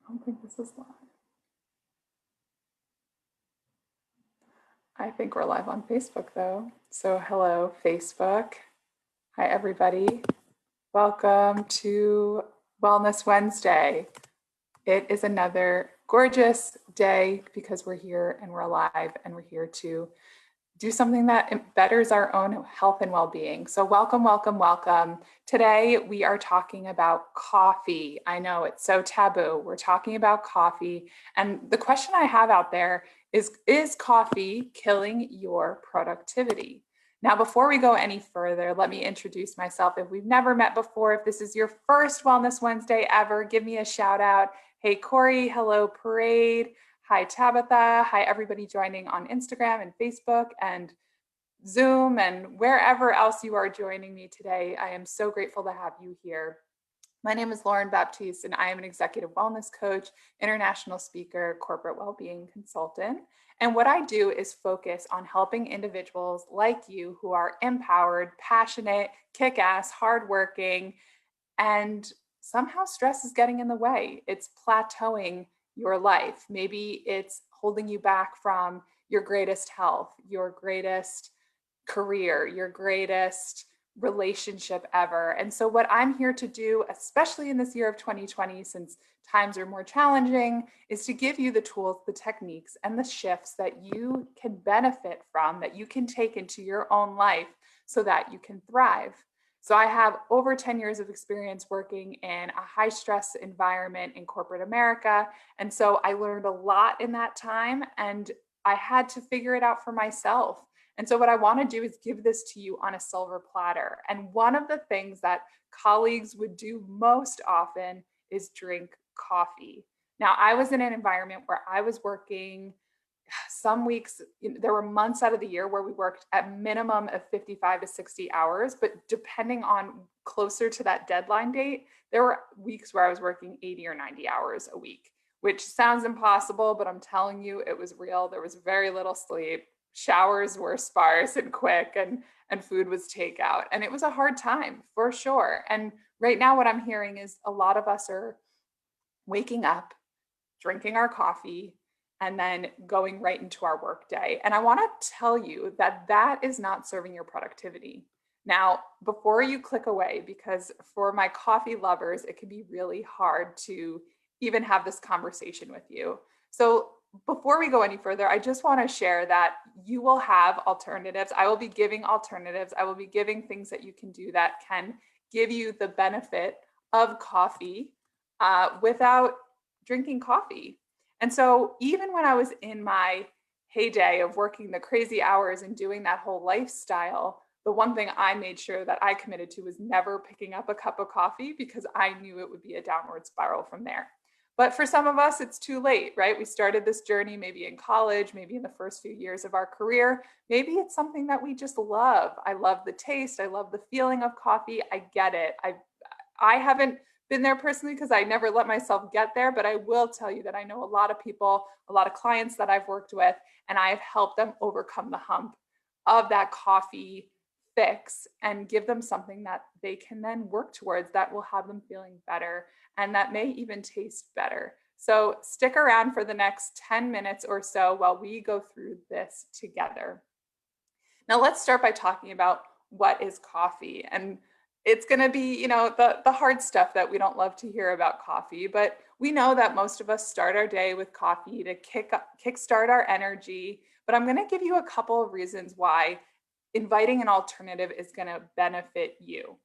I don't think this is live. I think we're live on Facebook though. So hello, Facebook. Hi, everybody. Welcome to Wellness Wednesday. It is another gorgeous day because we're here and we're alive and we're here to do something that betters our own health and well-being. So welcome, welcome, welcome. Today we are talking about coffee. I know it's so taboo. We're talking about coffee. And the question I have out there is coffee killing your productivity? Now, before we go any further, let me introduce myself. If we've never met before, if this is your first Wellness Wednesday ever, give me a shout out. Hey, Corey, hello, Parade. Hi, Tabitha. Hi, everybody joining on Instagram and Facebook and Zoom and wherever else you are joining me today. I am so grateful to have you here. My name is Lauren Baptiste, and I am an executive wellness coach, international speaker, corporate well-being consultant. And what I do is focus on helping individuals like you who are empowered, passionate, kick-ass, hardworking, and somehow stress is getting in the way. It's plateauing your life. Maybe it's holding you back from your greatest health, your greatest career, your greatest relationship ever. And so, what I'm here to do, especially in this year of 2020, since times are more challenging, is to give you the tools, the techniques, and the shifts that you can benefit from, that you can take into your own life so that you can thrive. So, I have over 10 years of experience working in a high stress environment in corporate America. And so, I learned a lot in that time, and I had to figure it out for myself. And so, what I want to do is give this to you on a silver platter. And one of the things that colleagues would do most often is drink coffee. Now, I was in an environment where I was working some weeks, there were months out of the year where we worked at minimum of 55 to 60 hours, but depending on closer to that deadline date, there were weeks where I was working 80 or 90 hours a week, which sounds impossible, but I'm telling you, it was real. There was very little sleep. Showers were sparse and quick, and food was takeout. And it was a hard time for sure. And right now, what I'm hearing is a lot of us are waking up, drinking our coffee, and then going right into our work day. And I want to tell you that that is not serving your productivity. Now, before you click away, because for my coffee lovers, it can be really hard to even have this conversation with you. So, before we go any further, I just want to share that you will have alternatives. I will be giving alternatives. I will be giving things that you can do that can give you the benefit of coffee without drinking coffee. And so even when I was in my heyday of working the crazy hours and doing that whole lifestyle, the one thing I made sure that I committed to was never picking up a cup of coffee because I knew it would be a downward spiral from there. But for some of us, it's too late, right? We started this journey maybe in college, maybe in the first few years of our career. Maybe it's something that we just love. I love the taste. I love the feeling of coffee. I get it. I haven't been there personally because I never let myself get there, but I will tell you that I know a lot of people, a lot of clients that I've worked with, and I have helped them overcome the hump of that coffee fix and give them something that they can then work towards that will have them feeling better and that may even taste better. So stick around for the next 10 minutes or so while we go through this together. Now let's start by talking about what is coffee. And it's going to be, the hard stuff that we don't love to hear about coffee, but we know that most of us start our day with coffee to kickstart our energy. But I'm going to give you a couple of reasons why inviting an alternative is going to benefit you.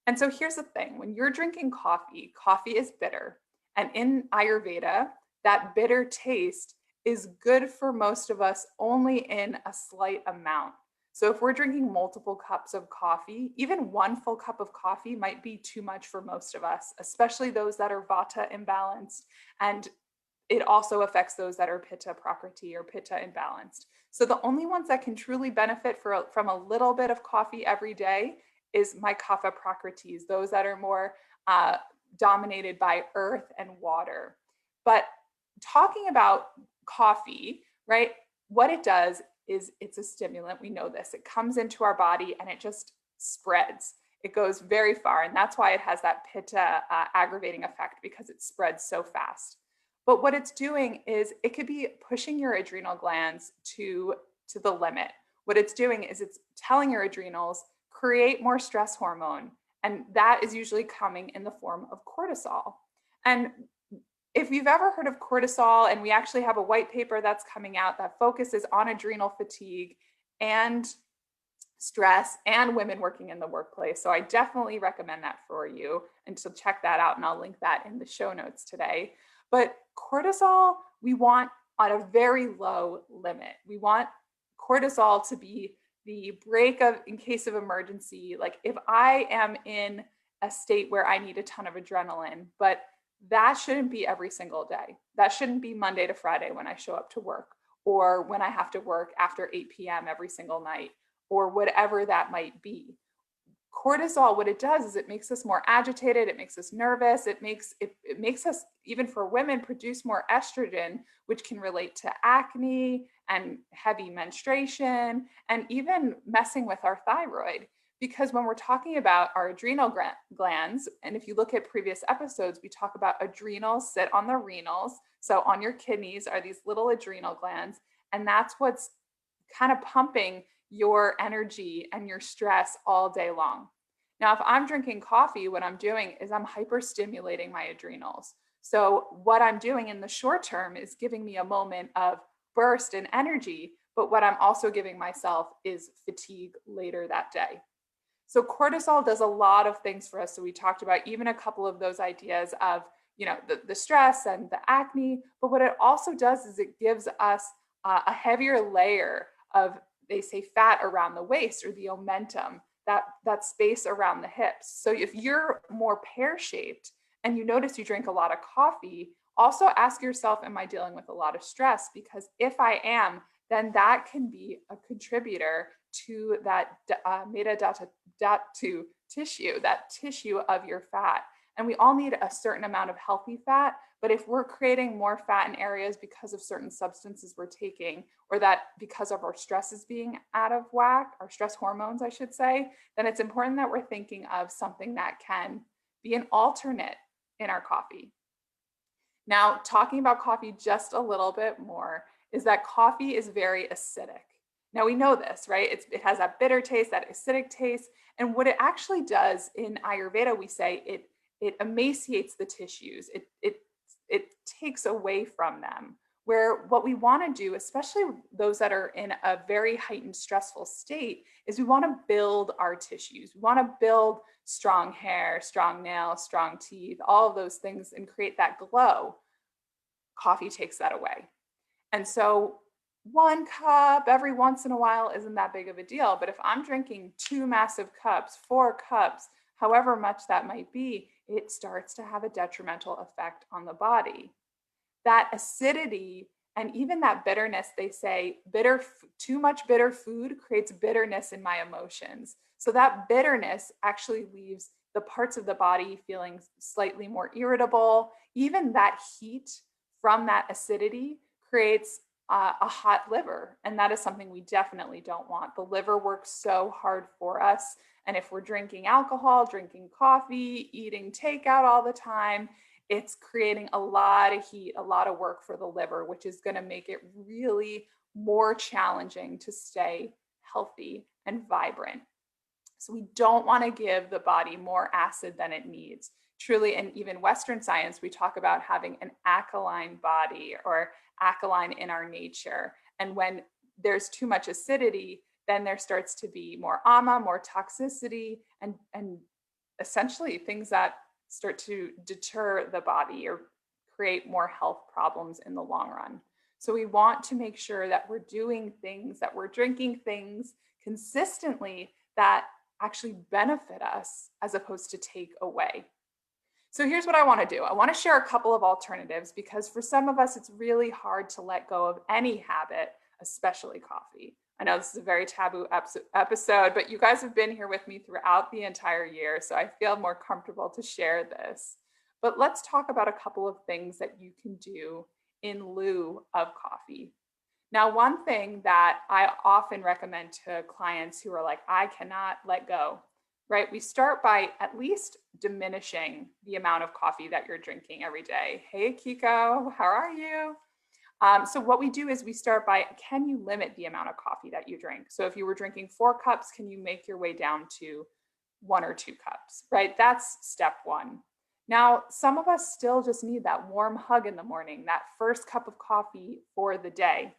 And so here's the thing, when you're drinking coffee, coffee is bitter. And in Ayurveda, that bitter taste is good for most of us only in a slight amount. So if we're drinking multiple cups of coffee, even one full cup of coffee might be too much for most of us, especially those that are vata imbalanced. And it also affects those that are pitta prakriti or pitta imbalanced. So the only ones that can truly benefit from a little bit of coffee every day is my kapha prakritis, those that are more dominated by earth and water. But talking about coffee, right, what it does is it's a stimulant. We know this. It comes into our body and it just spreads. It goes very far. And that's why it has that pitta aggravating effect because it spreads so fast. But what it's doing is it could be pushing your adrenal glands to the limit. What it's doing is it's telling your adrenals, create more stress hormone. And that is usually coming in the form of cortisol. And if you've ever heard of cortisol, and we actually have a white paper that's coming out that focuses on adrenal fatigue and stress and women working in the workplace. So I definitely recommend that for you. And so check that out. And I'll link that in the show notes today. But cortisol, we want on a very low limit. We want cortisol to be the break of in case of emergency. Like if I am in a state where I need a ton of adrenaline, but that shouldn't be every single day. That shouldn't be Monday to Friday when I show up to work, or when I have to work after 8 p.m. every single night, or whatever that might be. Cortisol, what it does is it makes us more agitated, it makes us nervous, it makes us, even for women, produce more estrogen, which can relate to acne and heavy menstruation, and even messing with our thyroid. Because when we're talking about our adrenal glands, and if you look at previous episodes, we talk about adrenals sit on the renals. So on your kidneys are these little adrenal glands, and that's what's kind of pumping your energy and your stress all day long. Now, if I'm drinking coffee, what I'm doing is I'm hyperstimulating my adrenals. So what I'm doing in the short term is giving me a moment of burst and energy, but what I'm also giving myself is fatigue later that day. So cortisol does a lot of things for us. So we talked about even a couple of those ideas of, the stress and the acne, but what it also does is it gives us a heavier layer of, they say, fat around the waist, or the omentum, that space around the hips. So if you're more pear-shaped and you notice you drink a lot of coffee, also ask yourself, am I dealing with a lot of stress? Because if I am, then that can be a contributor to that metadatu tissue, that tissue of your fat. And we all need a certain amount of healthy fat. But if we're creating more fat in areas because of certain substances we're taking, or that because of our stresses being out of whack, our stress hormones, I should say, then it's important that we're thinking of something that can be an alternate in our coffee. Now, talking about coffee just a little bit more, is that coffee is very acidic. Now we know this, right? It has that bitter taste, that acidic taste. And what it actually does in Ayurveda, we say it emaciates the tissues. It takes away from them. Where what we want to do, especially those that are in a very heightened stressful state, is we want to build our tissues. We want to build strong hair, strong nails, strong teeth, all of those things, and create that glow. Coffee takes that away. And so 1 cup every once in a while isn't that big of a deal. But if I'm drinking 2 massive cups, 4 cups, however much that might be, it starts to have a detrimental effect on the body. That acidity and even that bitterness, they say, too much bitter food creates bitterness in my emotions. So that bitterness actually leaves the parts of the body feeling slightly more irritable. Even that heat from that acidity creates a hot liver. And that is something we definitely don't want. The liver works so hard for us. And if we're drinking alcohol, drinking coffee, eating takeout all the time, it's creating a lot of heat, a lot of work for the liver, which is going to make it really more challenging to stay healthy and vibrant. So we don't want to give the body more acid than it needs. Truly, and even Western science, we talk about having an alkaline body, or alkaline in our nature. And when there's too much acidity, then there starts to be more ama, more toxicity, and essentially things that start to deter the body or create more health problems in the long run. So we want to make sure that we're doing things, that we're drinking things consistently that actually benefit us as opposed to take away. So here's what I want to do. I want to share a couple of alternatives, because for some of us, it's really hard to let go of any habit, especially coffee. I know this is a very taboo episode, but you guys have been here with me throughout the entire year, so I feel more comfortable to share this. But let's talk about a couple of things that you can do in lieu of coffee. Now, one thing that I often recommend to clients who are like, I cannot let go right? We start by at least diminishing the amount of coffee that you're drinking every day. Hey, Kiko, how are you? So what we do is we start by, can you limit the amount of coffee that you drink? So if you were drinking 4 cups, can you make your way down to 1 or 2 cups, right? That's step one. Now, some of us still just need that warm hug in the morning, that first cup of coffee for the day.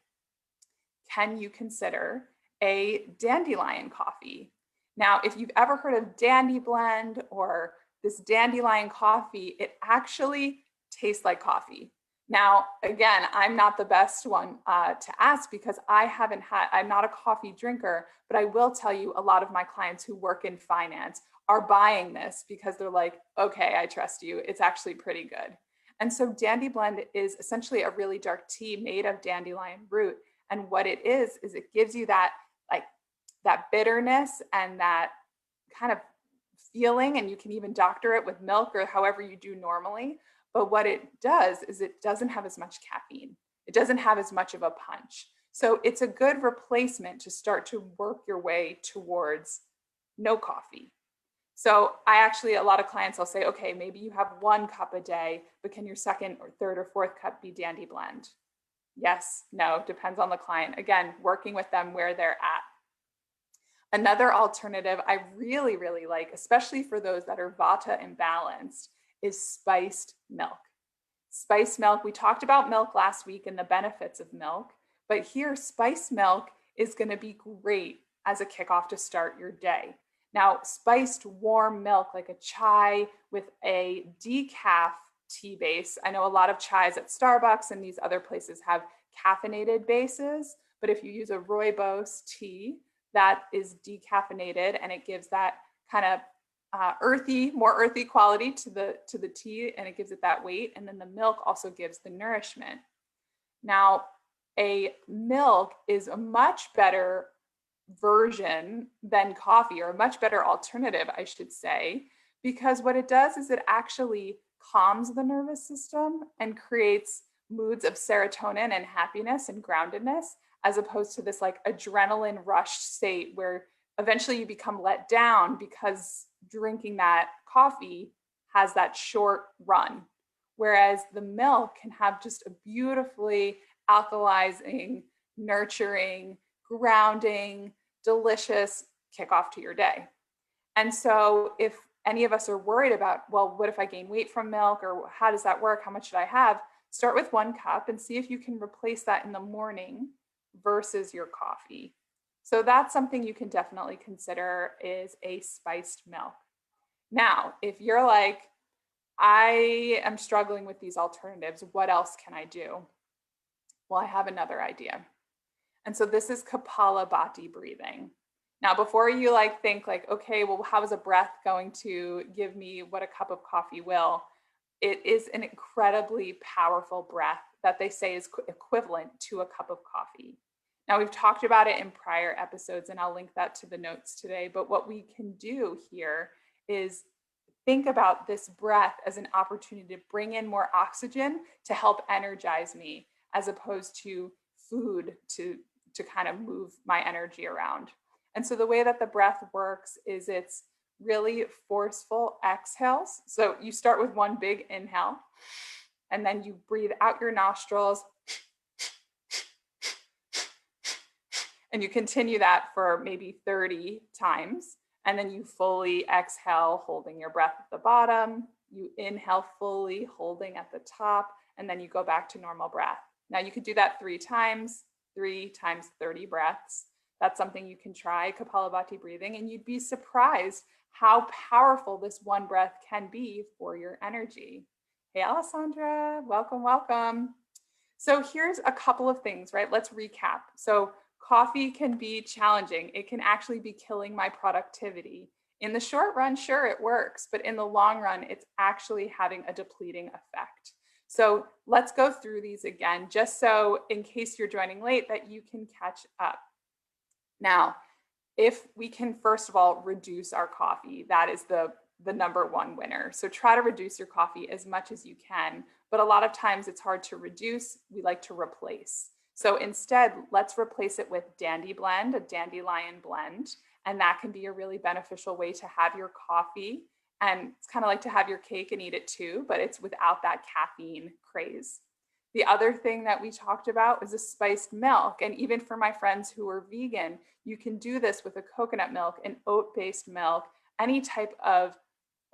Can you consider a dandelion coffee? Now, if you've ever heard of Dandy Blend or this dandelion coffee, it actually tastes like coffee. Now, again, I'm not the best one to ask because I'm not a coffee drinker, but I will tell you a lot of my clients who work in finance are buying this because they're like, okay, I trust you. It's actually pretty good. And so Dandy Blend is essentially a really dark tea made of dandelion root. And what it is it gives you that like that bitterness and that kind of feeling, and you can even doctor it with milk or however you do normally. But what it does is it doesn't have as much caffeine. It doesn't have as much of a punch. So it's a good replacement to start to work your way towards no coffee. So a lot of clients, I'll say, okay, maybe you have 1 cup a day, but can your second or third or fourth cup be Dandy Blend? Yes, no, depends on the client. Again, working with them where they're at. Another alternative I really, really like, especially for those that are Vata imbalanced, is spiced milk. Spiced milk, we talked about milk last week and the benefits of milk, but here spiced milk is going to be great as a kickoff to start your day. Now, spiced warm milk like a chai with a decaf tea base. I know a lot of chais at Starbucks and these other places have caffeinated bases, but if you use a rooibos tea that is decaffeinated and it gives that kind of more earthy quality to the tea, and it gives it that weight, and then the milk also gives the nourishment. Now, a milk is a much better version than coffee, or a much better alternative, I should say, because what it does is it actually calms the nervous system and creates moods of serotonin and happiness and groundedness, as opposed to this like adrenaline rush state where eventually you become let down because drinking that coffee has that short run. Whereas the milk can have just a beautifully alkalizing, nurturing, grounding, delicious kickoff to your day. And so if any of us are worried about, well, what if I gain weight from milk, or how does that work? How much should I have? Start with 1 cup and see if you can replace that in the morning versus your coffee. So that's something you can definitely consider, is a spiced milk. Now, if you're like, I am struggling with these alternatives, what else can I do? Well, I have another idea. And so this is Kapalabhati breathing. Now, before you think okay, well, how is a breath going to give me what a cup of coffee will? It is an incredibly powerful breath that they say is equivalent to a cup of coffee. Now, we've talked about it in prior episodes, and I'll link that to the notes today. But what we can do here is think about this breath as an opportunity to bring in more oxygen to help energize me, as opposed to food to kind of move my energy around. And so the way that the breath works is it's really forceful exhales. So you start with one big inhale, and then you breathe out your nostrils, and you continue that for maybe 30 times. And then you fully exhale, holding your breath at the bottom. You inhale fully, holding at the top, and then you go back to normal breath. Now you could do that 3 times 30 breaths. That's something you can try, Kapalabhati breathing, and you'd be surprised how powerful this one breath can be for your energy. Hey, Alessandra, welcome, welcome. So here's a couple of things, right? Let's recap. So coffee can be challenging. It can actually be killing my productivity. In the short run, sure, it works, but in the long run, it's actually having a depleting effect. So let's go through these again, just so in case you're joining late that you can catch up. Now, if we can, first of all, reduce our coffee, that is the number one winner. So try to reduce your coffee as much as you can, but a lot of times it's hard to reduce. We like to replace. So instead, let's replace it with Dandy Blend, a dandelion blend, And that can be a really beneficial way to have your coffee. And it's kind of like to have your cake and eat it too, but it's without that caffeine craze. The other thing that we talked about was a spiced milk. And even for my friends who are vegan, you can do this with a coconut milk, an oat-based milk, any type of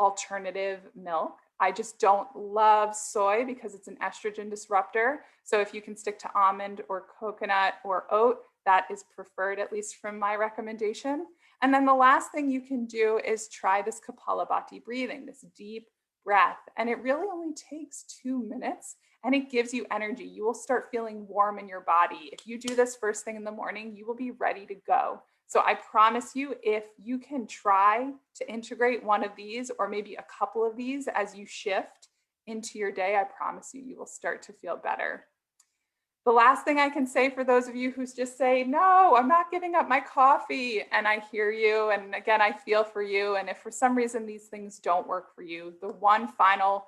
alternative milk. I just don't love soy because it's an estrogen disruptor. So if you can stick to almond or coconut or oat, that is preferred, at least from my recommendation. And then the last thing you can do is try this Kapalabhati breathing, this deep breath. And it really only takes 2 minutes and it gives you energy. You will start feeling warm in your body. If you do this first thing in the morning, you will be ready to go. So I promise you, if you can try to integrate one of these or maybe a couple of these as you shift into your day, I promise you, you will start to feel better. The last thing I can say for those of you who just say, no, I'm not giving up my coffee, and I hear you, and again, I feel for you, and if for some reason these things don't work for you, the one final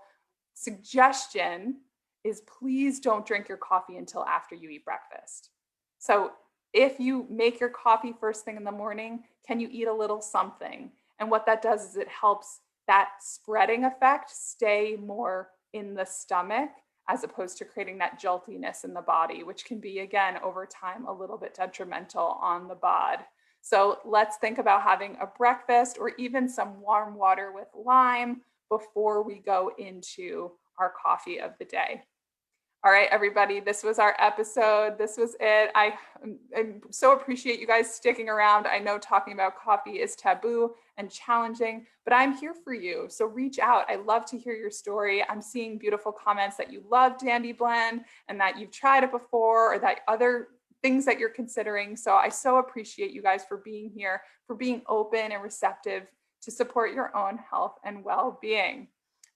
suggestion is please don't drink your coffee until after you eat breakfast. So if you make your coffee first thing in the morning, can you eat a little something? And what that does is it helps that spreading effect stay more in the stomach as opposed to creating that joltiness in the body, which can be, again, over time, a little bit detrimental on the bod. So let's think about having a breakfast or even some warm water with lime before we go into our coffee of the day. All right, everybody, this was our episode. This was it. I so appreciate you guys sticking around. I know talking about coffee is taboo and challenging, but I'm here for you. So reach out. I love to hear your story. I'm seeing beautiful comments that you love Dandy Blend and that you've tried it before or that other things that you're considering. So I so appreciate you guys for being here, for being open and receptive to support your own health and well-being.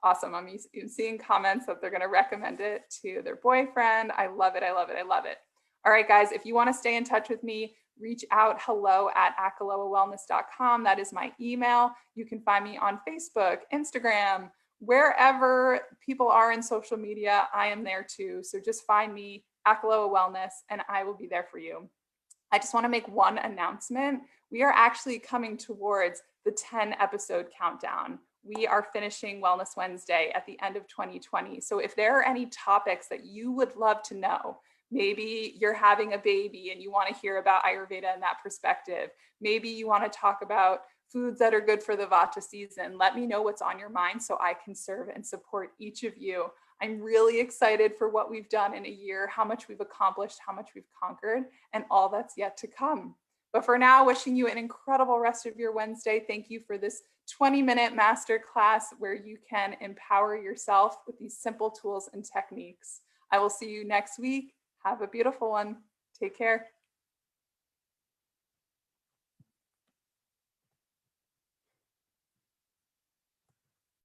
Awesome. I'm seeing comments that they're going to recommend it to their boyfriend. I love it. I love it. I love it. All right, guys, if you want to stay in touch with me, reach out hello@akalowawellness.com. That is my email. You can find me on Facebook, Instagram, wherever people are in social media. I am there too. So just find me, Akaloa Wellness, and I will be there for you. I just want to make one announcement. We are actually coming towards the 10 episode countdown. We are finishing Wellness Wednesday at the end of 2020. So if there are any topics that you would love to know, maybe you're having a baby and you want to hear about Ayurveda in that perspective. Maybe you want to talk about foods that are good for the Vata season. Let me know what's on your mind so I can serve and support each of you. I'm really excited for what we've done in a year, how much we've accomplished, how much we've conquered, and all that's yet to come. But for now, wishing you an incredible rest of your Wednesday. Thank you for this 20-minute masterclass where you can empower yourself with these simple tools and techniques. I will see you next week. Have a beautiful one. Take care.